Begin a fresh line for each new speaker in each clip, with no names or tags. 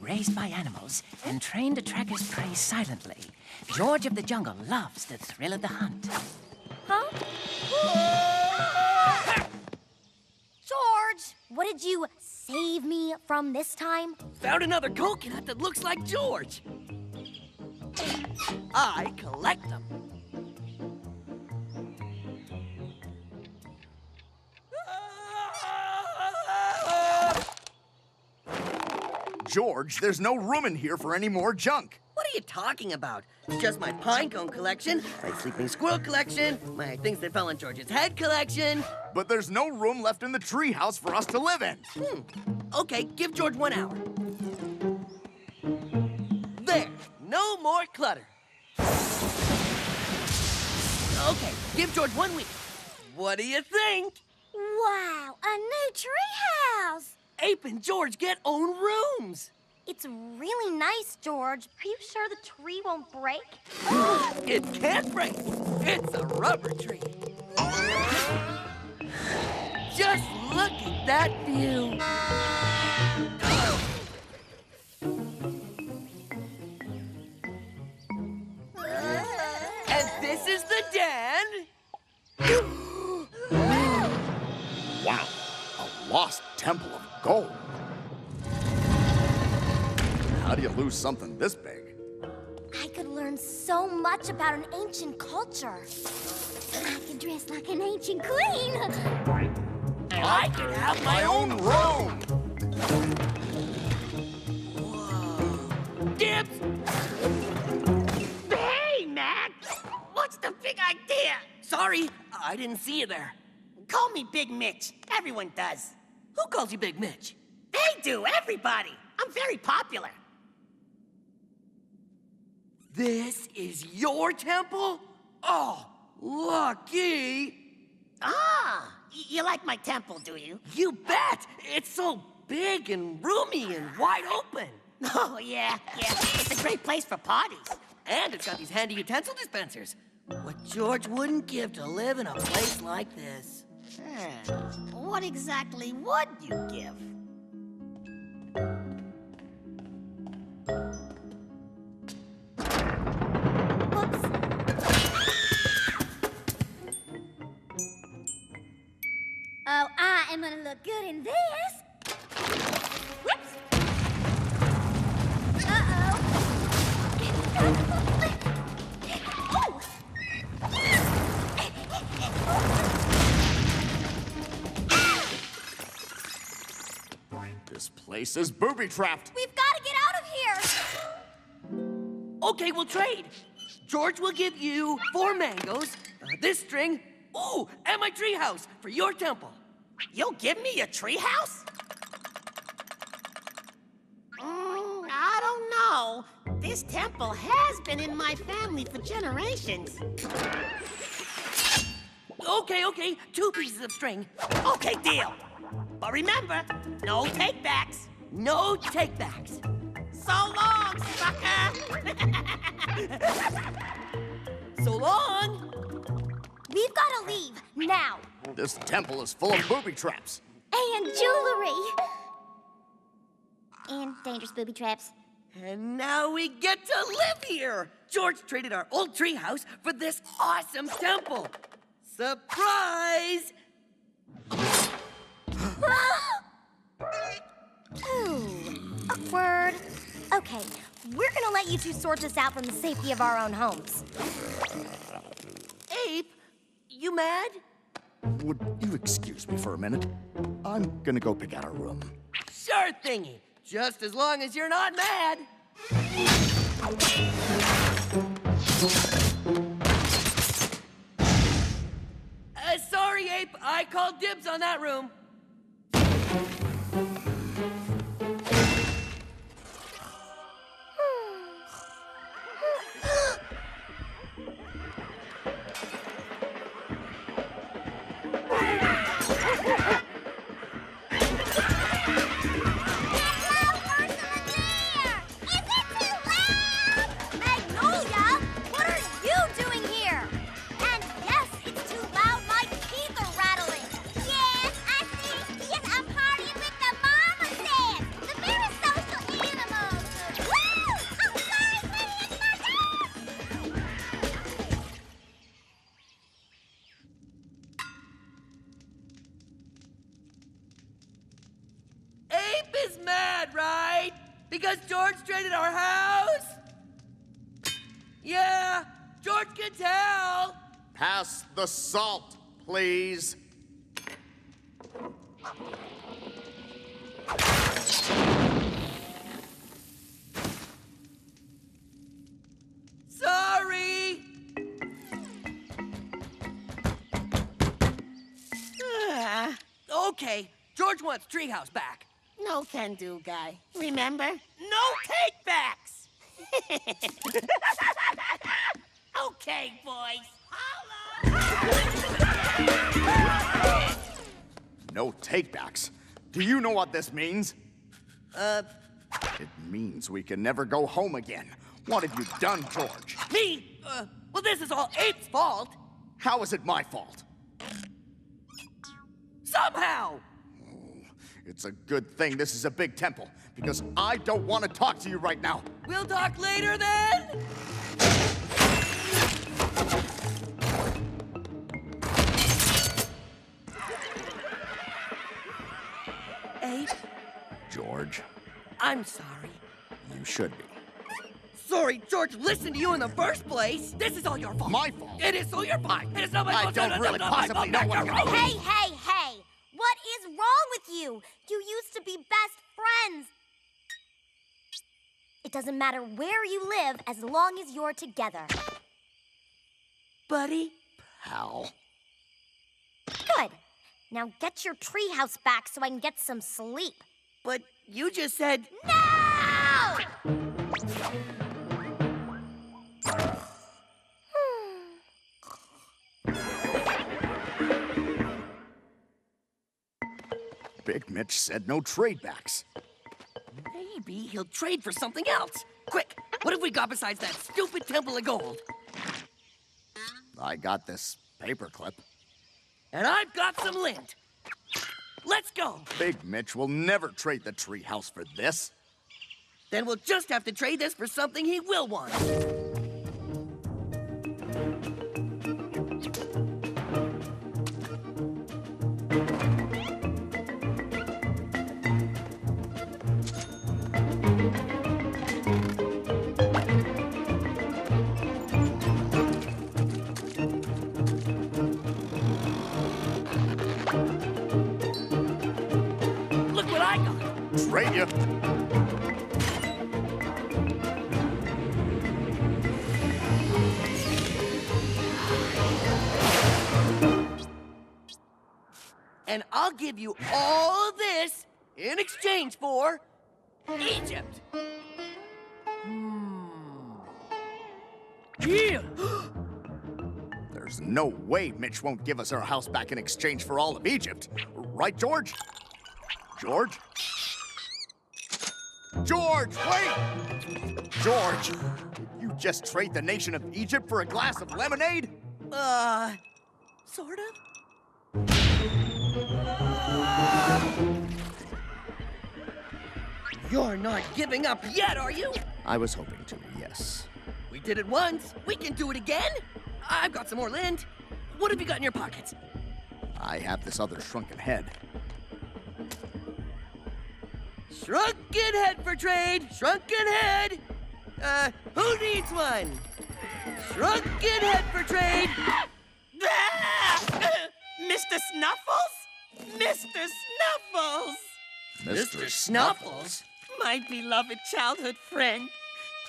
raised by animals and trained to track his prey silently. George of the jungle loves the thrill of the hunt.
Huh? George, what did you save me from this time?
Found another coconut that looks like George. I collect them.
George, there's no room in here for any more junk.
What are you talking about? Just my pine cone collection, my sleeping squirrel collection, my things that fell on George's head collection.
But there's no room left in the treehouse for us to live in.
Okay, give George 1 hour. There, no more clutter. Okay, give George 1 week. What do you think?
Wow, a new treehouse!
Ape and George get own rooms.
It's really nice, George. Are you sure the tree won't break?
It can't break. It's a rubber tree. Just look at that view. And this is the den.
Wow, a lost temple of gold. How do you lose something this big?
I could learn so much about an ancient culture. I could dress like an ancient queen.
I could have
My own room!
Whoa. Dibs!
Hey, Matt! What's the big idea?
Sorry, I didn't see you there.
Call me Big Mitch. Everyone does.
Who calls you Big Mitch?
They do, everybody. I'm very popular.
This is your temple? Oh, lucky.
Ah, you like my temple, do you?
You bet. It's so big and roomy and wide open.
Oh, yeah. It's a great place for parties.
And it's got these handy utensil dispensers. What George wouldn't give to live in a place like this.
What exactly would you give?
Whoops. Oh, I am gonna look good in this. Whoops. Uh-oh. Oh!
This place is booby-trapped.
We've got to get out of here.
Okay, we'll trade. George will give you 4 mangoes, this string, ooh, and my treehouse for your temple.
You'll give me a treehouse? I don't know. This temple has been in my family for generations.
Okay, 2 pieces of string.
Okay, deal. But remember, no take-backs.
No take-backs.
So long, sucker!
So long.
We've got to leave now.
This temple is full of booby traps.
And jewelry. And dangerous booby traps.
And now we get to live here. George traded our old treehouse for this awesome temple. Surprise!
Ooh, awkward. Okay, we're gonna let you two sort this out from the safety of our own homes.
Ape, you mad?
Would you excuse me for a minute? I'm gonna go pick out a room.
Sure thingy. Just as long as you're not mad. Sorry, Ape. I called dibs on that room.
Magnolia, what are you doing here? And yes, it's too loud. My teeth are rattling. Yes, I see. Yes, I'm partying with
bad, right? Because George traded our house? Yeah, George can tell.
Pass the salt, please.
Sorry. Okay, George wants treehouse back.
No can-do, guy. Remember? No take-backs! Okay, boys. Holla!
No takebacks. Do you know what this means? It means we can never go home again. What have you done, George?
Me? Well, this is all Ape's fault.
How is it my fault?
Somehow.
It's a good thing this is a big temple, because I don't want to talk to you right now.
We'll talk later then. Ape,
George,
I'm sorry.
you should be.
Sorry, George listened to you in the first place. This is all your fault.
My fault?
It is all your fault. It is not my
I
fault.
don't
No, no,
really
no, my
possibly
fault.
know what
No,
you're
no.
Hey, hey, hey! What is wrong with you? You used to be best friends. It doesn't matter where you live as long as you're together.
Buddy?
Pal.
Good. Now get your treehouse back so I can get some sleep.
But you just said...
No!
Big Mitch said no tradebacks.
Maybe he'll trade for something else. Quick, what have we got besides that stupid temple of gold?
I got this paperclip.
And I've got some lint. Let's go.
Big Mitch will never trade the treehouse for this.
Then we'll just have to trade this for something he will want. Look what I got.
Trade you.
And I'll give you all of this in exchange for Egypt. Yeah.
There's no way Mitch won't give us our house back in exchange for all of Egypt. Right, George? George? George, wait! George, did you just trade the nation of Egypt for a glass of lemonade?
Sort of. You're not giving up yet, are you?
I was hoping to, yes.
We did it once. We can do it again. I've got some more lint. What have you got in your pockets?
I have this other shrunken head.
Shrunken head for trade. Shrunken head. Who needs one? Shrunken head for trade.
Mr. Snuffles? Mr. Snuffles!
Mr. Snuffles?
My beloved childhood friend,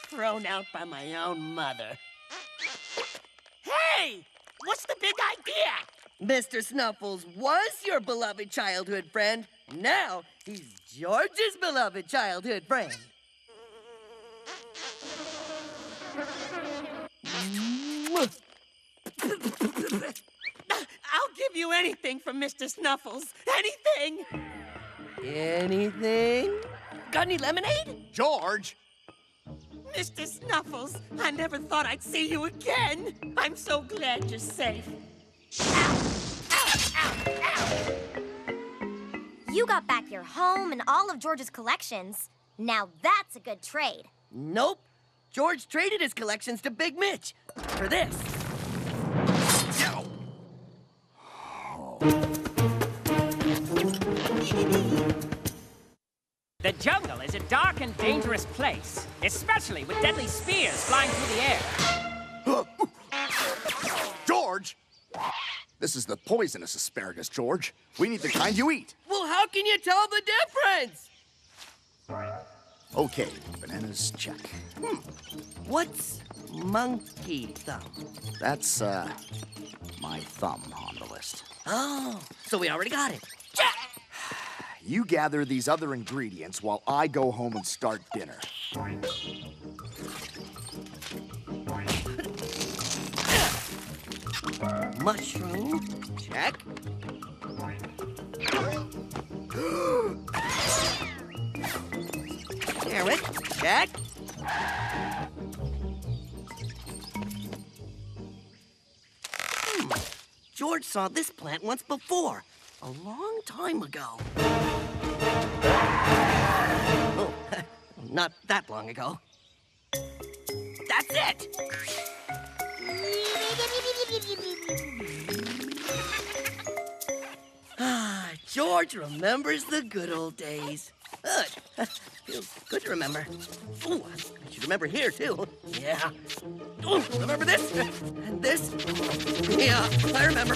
thrown out by my own mother. Hey! What's the big idea?
Mr. Snuffles was your beloved childhood friend. Now he's George's beloved childhood friend.
I'll give you anything from Mr. Snuffles. Anything!
Anything? Got any lemonade?
George!
Mr. Snuffles, I never thought I'd see you again. I'm so glad you're safe.
You got back your home and all of George's collections. Now that's a good trade.
Nope. George traded his collections to Big Mitch for this.
The jungle is a dark and dangerous place, especially with deadly spears flying through the air.
George! This is the poisonous asparagus, George. We need the kind you eat.
Well, how can you tell the difference?
Okay, bananas, check.
What's monkey thumb?
That's, my thumb on the list.
Oh, so we already got it. Check!
You gather these other ingredients while I go home and start dinner.
Mushroom, check. Carrot, check. George saw this plant once before, a long time ago. Oh, not that long ago. That's it! George remembers the good old days. Good. Feels good to remember. Ooh, I should remember here, too. Yeah. Ooh, remember this? And this? Yeah, I remember.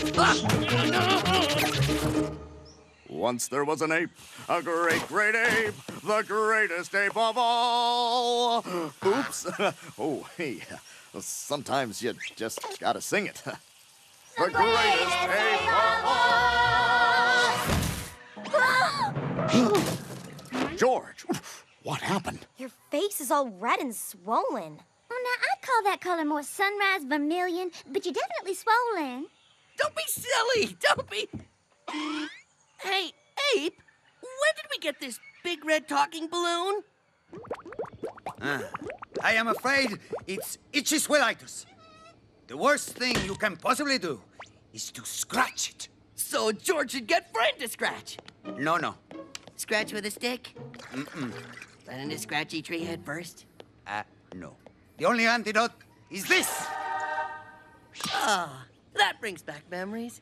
Once there was an ape, a great ape, the greatest ape of all. Oops. Oh, hey, sometimes you just gotta sing it. The greatest ape of all. George, what happened?
Your face is all red and swollen. Oh, now, I'd call that color more sunrise vermilion, but you're definitely swollen.
Don't be silly. Don't be... Hey, Ape, where did we get this big red talking balloon?
I am afraid it's itchy-swellitis. The worst thing you can possibly do is to scratch it.
So George should get Friend to scratch.
No.
Scratch with a stick? Let him to scratchy tree head first?
No. The only antidote is this.
Ah, that brings back memories.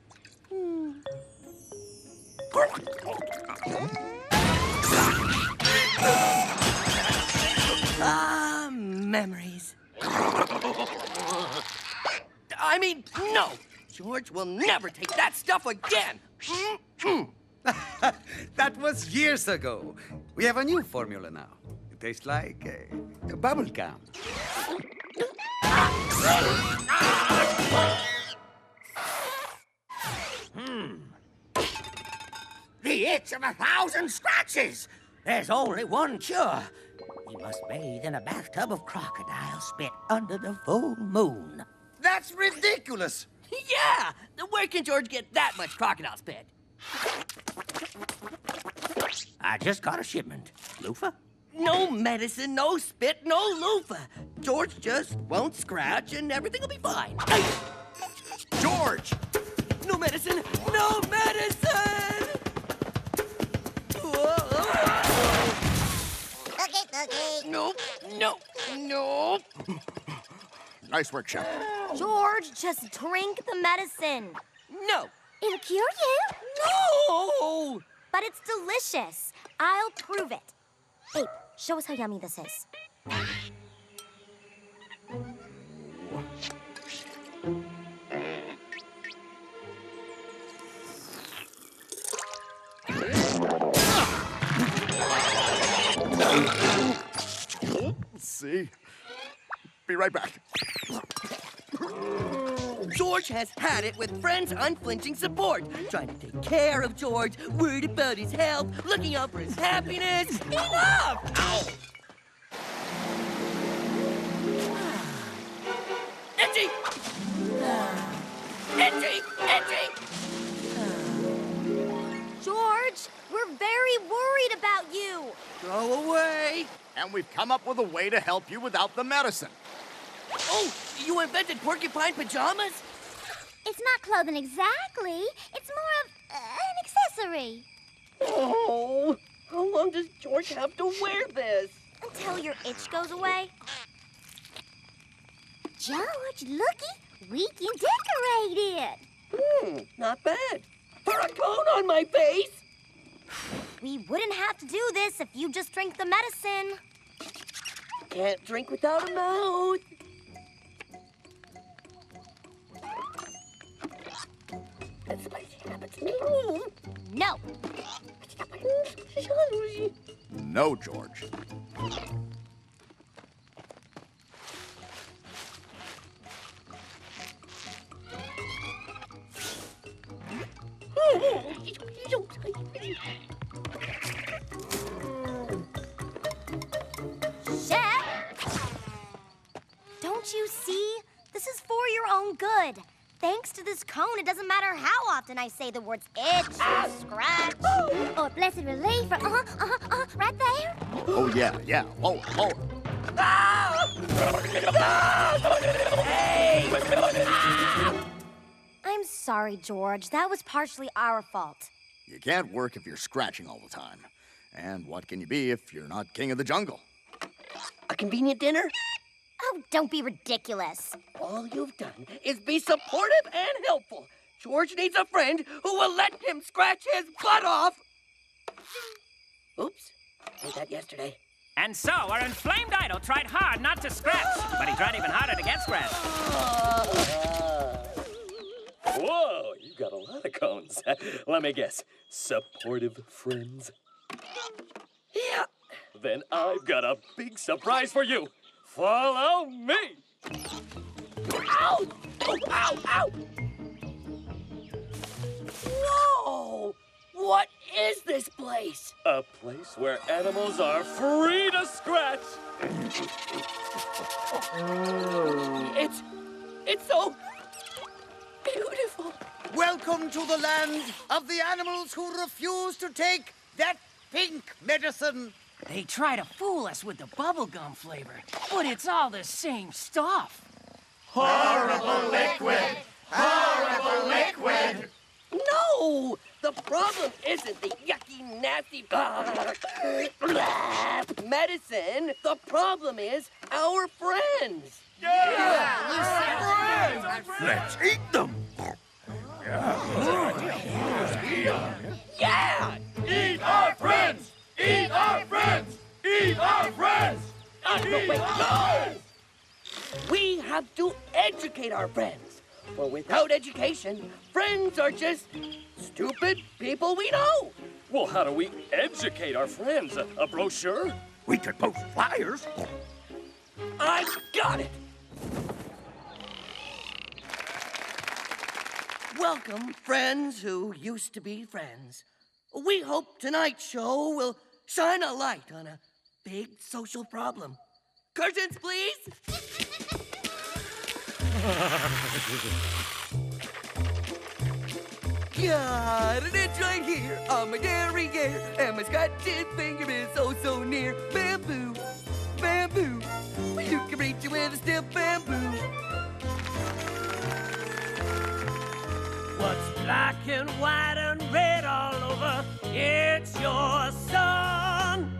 Ah, memories. I mean, no! George will never take that stuff again!
That was years ago. We have a new formula now. It tastes like bubble gum.
The itch of 1,000 scratches. There's only one cure. We must bathe in a bathtub of crocodile spit under the full moon.
That's ridiculous.
Yeah! Where can George get that much crocodile spit?
I just got a shipment. Loofah?
No medicine, no spit, no loofah. George just won't scratch and everything will be fine.
George!
No medicine! No medicine!
Okay.
Nope, nope.
Nice work, Chef.
George, just drink the medicine.
No.
It'll cure you.
No!
But it's delicious. I'll prove it. Ape, show us how yummy this is.
See? Be right back.
George has had it with Friends' unflinching support. Trying to take care of George, worried about his health, looking out for his happiness. Enough! Ow! Itchy! Itchy!
George, we're very worried about you.
Go away!
And we've come up with a way to help you without the medicine.
Oh, you invented porcupine pajamas?
It's not clothing exactly. It's more of an accessory.
Oh, how long does George have to wear this?
Until your itch goes away. George, looky. We can decorate it.
Not bad. Put a cone on my face.
We wouldn't have to do this if you just drink the medicine.
Can't drink without a mouth.
No.
No, George.
Chef! Don't you see? This is for your own good. Thanks to this cone, it doesn't matter how often I say the words itch, scratch, or blessed relief, or right there.
Oh, yeah, yeah. Oh.
I'm sorry, George. That was partially our fault.
You can't work if you're scratching all the time. And what can you be if you're not king of the jungle?
A convenient dinner?
Oh, don't be ridiculous.
All you've done is be supportive and helpful. George needs a friend who will let him scratch his butt off. Oops, did that yesterday.
And so our inflamed idol tried hard not to scratch, but he tried even harder to get scratched.
Whoa, you got a lot of cones. Let me guess, supportive friends?
Yeah.
Then I've got a big surprise for you. Follow me!
Ow! Oh, ow, ow! Whoa! What is this place?
A place where animals are free to scratch.
It's so beautiful.
Welcome to the land of the animals who refuse to take that pink medicine.
They try to fool us with the bubblegum flavor, but it's all the same stuff.
Horrible liquid! Horrible liquid!
No! The problem isn't the yucky, nasty medicine. The problem is our friends.
Let's eat them.
Yeah!
Eat our friends! Eat our friends! Eat our friends!
No, wait, no! We have to educate our friends. For without education, friends are just stupid people we know.
Well, how do we educate our friends? A brochure?
We could post flyers.
I've got it! Welcome, friends who used to be friends. We hope tonight's show will shine a light on a big social problem. Curtains, please! Got an itch right here on my derriere, and my scratching finger is oh so near. Bamboo, bamboo, you can reach it with a stiff bamboo.
What's black and white and red all over? It's your son.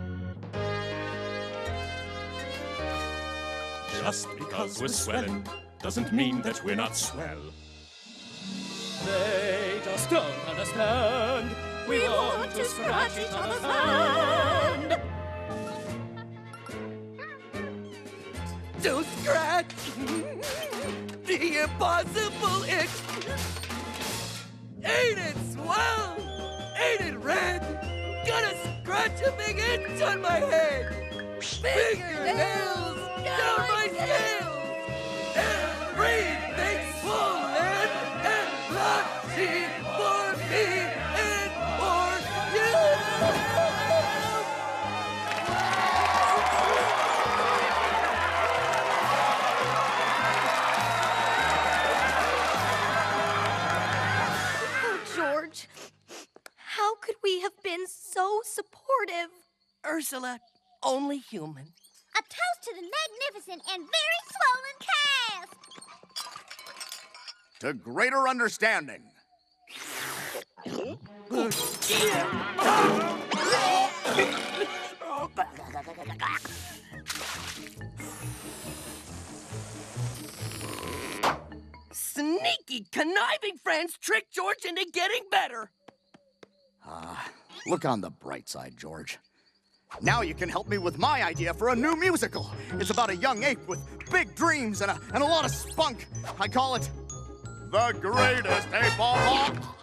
Just because we're swelling doesn't mean that we're not swell.
They just don't understand. We want to scratch each other's hand.
To scratch the impossible itch. Ain't it swell? Ain't it red? Gonna scratch a big itch on my head. Fingernails down my scales. Everything's swollen and blotchy for me and for you.
George, how could we have been so supportive?
Ursula, only human.
A toast to the magnificent and very swollen cast!
To greater understanding.
Sneaky, conniving friends tricked George into getting better.
Look on the bright side, George. Now you can help me with my idea for a new musical. It's about a young ape with big dreams and a lot of spunk. I call it The Greatest Ape of All.